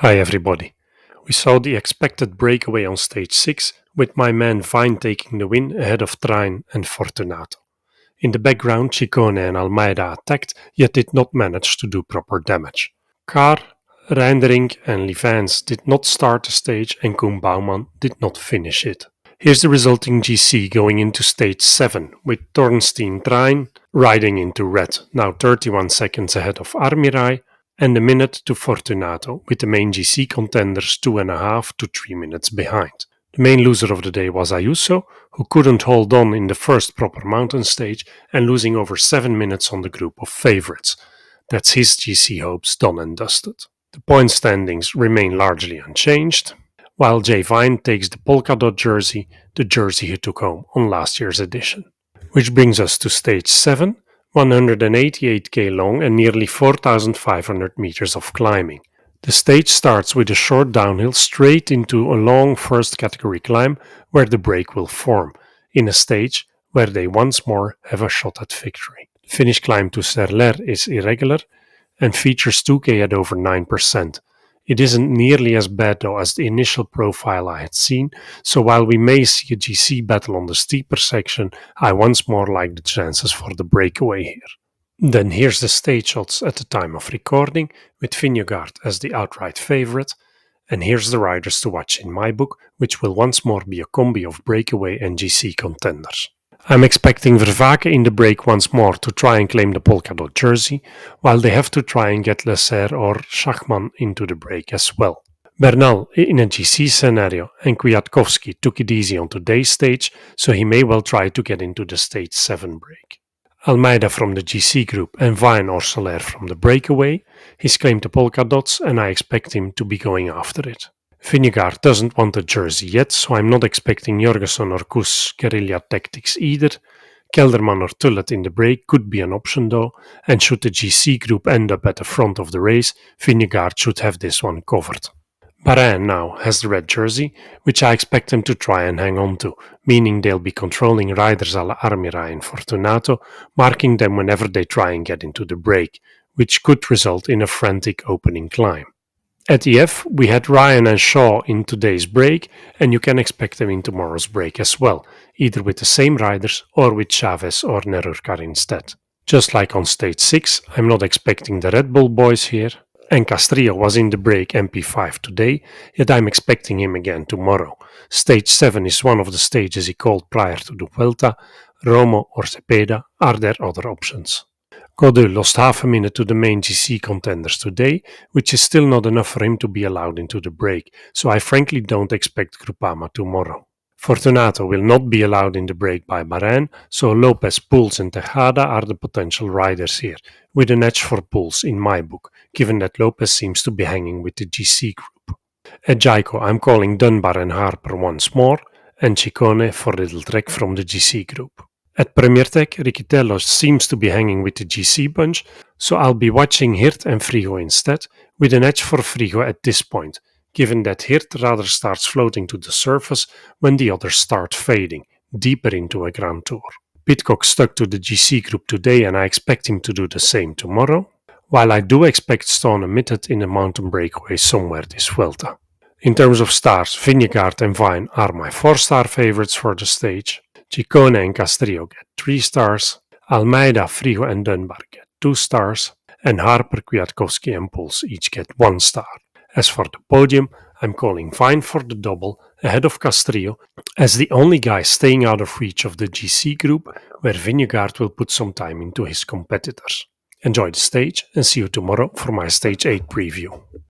Hi everybody. We saw the expected breakaway on stage 6 with my man Vine taking the win ahead of Trine and Fortunato. In the background, Ciccone and Almeida attacked yet did not manage to do proper damage. Carr, Reindering and Livans did not start the stage and Koen Bouwman did not finish it. Here's the resulting GC going into stage 7 with Tornstein Trine riding into red, now 31 seconds ahead of Armirai, and a minute to Fortunato, with the main GC contenders 2.5 to 3 minutes behind. The main loser of the day was Ayuso, who couldn't hold on in the first proper mountain stage and losing over 7 minutes on the group of favourites. That's his GC hopes done and dusted. The point standings remain largely unchanged, while Jay Vine takes the polka dot jersey, the jersey he took home on last year's edition. Which brings us to stage 7, 188k long and nearly 4,500 meters of climbing. The stage starts with a short downhill straight into a long first category climb where the break will form, in a stage where they once more have a shot at victory. The finish climb to Serler is irregular and features 2k at over 9%. It isn't nearly as bad though as the initial profile I had seen, so while we may see a GC battle on the steeper section, I once more like the chances for the breakaway here. Then here's the stage shots at the time of recording, with Vingegaard as the outright favourite, and here's the riders to watch in my book, which will once more be a combi of breakaway and GC contenders. I'm expecting Vervaeke in the break once more to try and claim the polka dot jersey, while they have to try and get Lesser or Schachmann into the break as well. Bernal in a GC scenario and Kwiatkowski took it easy on today's stage, so he may well try to get into the stage 7 break. Almeida from the GC group and Vine or Soler from the breakaway. He's claimed the polka dots and I expect him to be going after it. Vingegaard doesn't want a jersey yet, so I'm not expecting Jorgensen or Koes guerrilla tactics either. Kelderman or Tullet in the break could be an option though, and should the GC group end up at the front of the race, Vingegaard should have this one covered. Bahrain now has the red jersey, which I expect them to try and hang on to, meaning they'll be controlling riders a la Armirai and Fortunato, marking them whenever they try and get into the break, which could result in a frantic opening climb. At EF, we had Ryan and Shaw in today's break, and you can expect them in tomorrow's break as well, either with the same riders or with Chavez or Nerurkar instead. Just like on stage 6, I'm not expecting the Red Bull boys here, and Castrillo was in the break MP5 today, yet I'm expecting him again tomorrow. Stage 7 is one of the stages he called prior to the Vuelta. Romo or Cepeda are there other options. Godeux lost half a minute to the main GC contenders today, which is still not enough for him to be allowed into the break, so I frankly don't expect Groupama tomorrow. Fortunato will not be allowed in the break by Bahrain, so Lopez, Pouls and Tejada are the potential riders here, with an edge for Pouls in my book, given that Lopez seems to be hanging with the GC group. At Jaiko I'm calling Dunbar and Harper once more, and Ciccone for Little Trek from the GC group. At Premier Tech, Riccitello seems to be hanging with the GC bunch, so I'll be watching Hirt and Frigo instead, with an edge for Frigo at this point, given that Hirt rather starts floating to the surface when the others start fading, deeper into a Grand Tour. Pidcock stuck to the GC group today and I expect him to do the same tomorrow, while I do expect Stone omitted in a mountain breakaway somewhere this Vuelta. In terms of stars, Vingegaard and Vine are my 4-star favourites for the stage. Ciccone and Castrillo get 3 stars, Almeida, Frigo and Dunbar get 2 stars, and Harper, Kwiatkowski and Pouls each get 1 star. As for the podium, I'm calling Vine for the double ahead of Castrillo as the only guy staying out of reach of the GC group, where Vingegaard will put some time into his competitors. Enjoy the stage and see you tomorrow for my stage 8 preview.